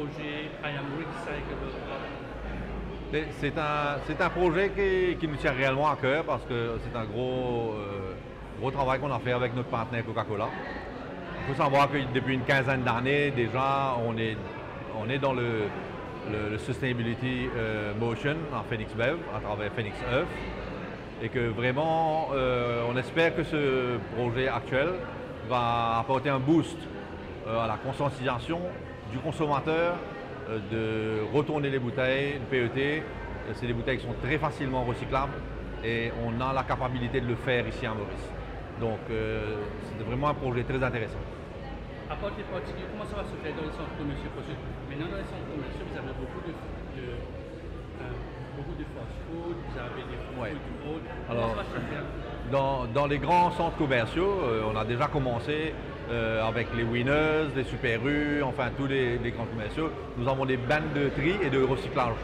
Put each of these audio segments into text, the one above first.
projet I Am Recyclable Club? C'est un projet qui nous tient réellement à cœur parce que c'est un gros travail qu'on a fait avec notre partenaire Coca-Cola. Il faut savoir que depuis une quinzaine d'années déjà, on est dans le Sustainability Motion en Phoenix Bev à travers Phoenix Earth et que vraiment on espère que ce projet actuel va apporter un boost à la conscientisation du consommateur de retourner les bouteilles de PET. C'est des bouteilles qui sont très facilement recyclables et on a la capacité de le faire ici à Maurice. Donc c'est vraiment un projet très intéressant. À part les particuliers, comment ça va se faire dans les centres commerciaux? Parce que maintenant dans les centres commerciaux, vous avez beaucoup de fast-food, vous avez des food du autre. Comment ça va se faire? Dans les grands centres commerciaux, on a déjà commencé avec les Winners, les Super U, enfin tous les grands commerciaux. Nous avons des bandes de tri et de recyclage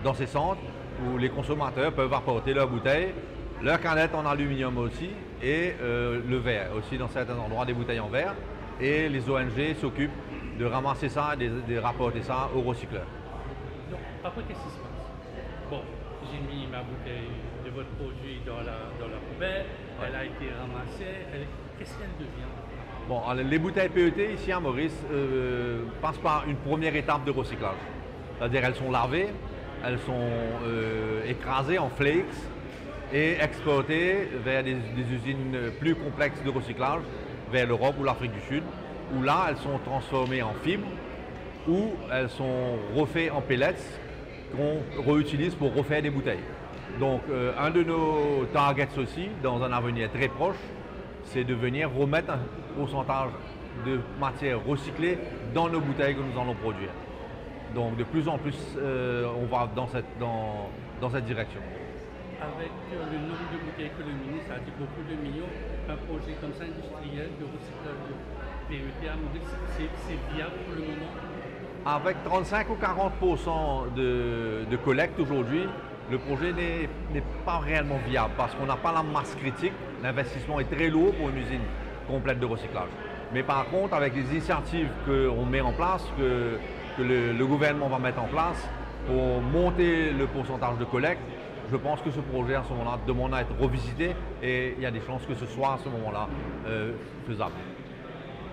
dans ces centres où les consommateurs peuvent apporter leurs bouteilles, leurs canettes en aluminium aussi et le verre aussi dans certains endroits, des bouteilles en verre. Et les ONG s'occupent de ramasser ça et de rapporter ça aux recycleurs. Donc après, qu'est-ce qui se passe? Bon, j'ai mis ma bouteille de votre produit dans la poubelle, elle a été ramassée, qu'est-ce qu'elle devient? Bon, les bouteilles PET ici à Maurice passent par une première étape de recyclage. C'est-à-dire elles sont lavées, elles sont écrasées en flakes et exportées vers des usines plus complexes de recyclage, vers l'Europe ou l'Afrique du Sud, où là elles sont transformées en fibres ou elles sont refaites en pellets qu'on réutilise pour refaire des bouteilles. Donc un de nos targets aussi, dans un avenir très proche, c'est de venir remettre un pourcentage de matière recyclée dans nos bouteilles que nous allons produire. Donc de plus en plus, on va dans cette direction. Avec le nombre de bouteilles que le ministre a dit, beaucoup de millions, un projet comme ça industriel de recyclage de PET à Maurice, c'est viable pour le moment? Avec 35 ou 40% de collecte aujourd'hui, le projet n'est pas réellement viable parce qu'on n'a pas la masse critique. L'investissement est très lourd pour une usine complète de recyclage. Mais par contre, avec les initiatives qu'on met en place, que le gouvernement va mettre en place pour monter le pourcentage de collecte, je pense que ce projet à ce moment-là demande à être revisité et il y a des chances que ce soit à ce moment-là faisable.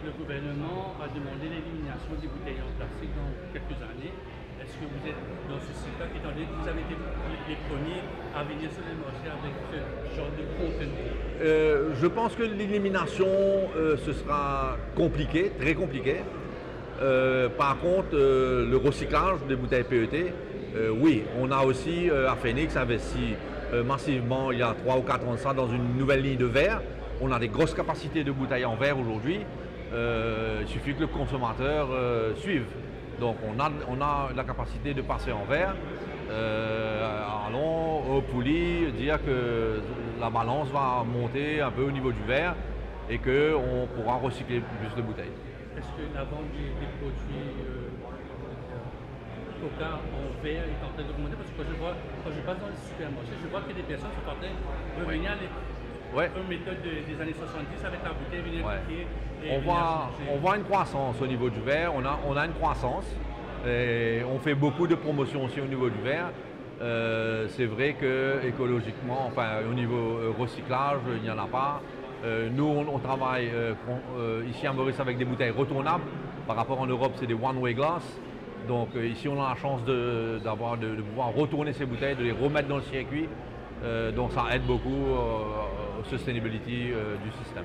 Le gouvernement a demandé l'élimination des bouteilles en plastique dans quelques années. Est-ce que vous êtes dans ce secteur, étant donné que vous avez été les premiers à venir sur le marché avec ce genre de contenu? Je pense que l'élimination, ce sera compliqué, très compliqué. Par contre, le recyclage des bouteilles PET, oui, on a aussi à Phoenix investi massivement il y a 3 ou 4 ans de ça dans une nouvelle ligne de verre. On a des grosses capacités de bouteilles en verre aujourd'hui. Il suffit que le consommateur suive. Donc on a la capacité de passer en verre. Allons au poulie, dire que la balance va monter un peu au niveau du verre et qu'on pourra recycler plus de bouteilles. Est-ce que la vente des produits Coca en verre est en train d'augmenter? Parce que quand je passe dans les supermarchés, je vois que des personnes sont en train de venir une méthode des années 70 avec la bouteille, venir piquer. On voit une croissance au niveau du verre, on a une croissance et on fait beaucoup de promotions aussi au niveau du verre. C'est vrai que écologiquement, enfin au niveau recyclage, il n'y en a pas. Nous, on travaille ici à Maurice avec des bouteilles retournables. Par rapport en Europe, c'est des one-way glass. Donc ici, on a la chance de pouvoir retourner ces bouteilles, de les remettre dans le circuit. Donc ça aide beaucoup au sustainability du système.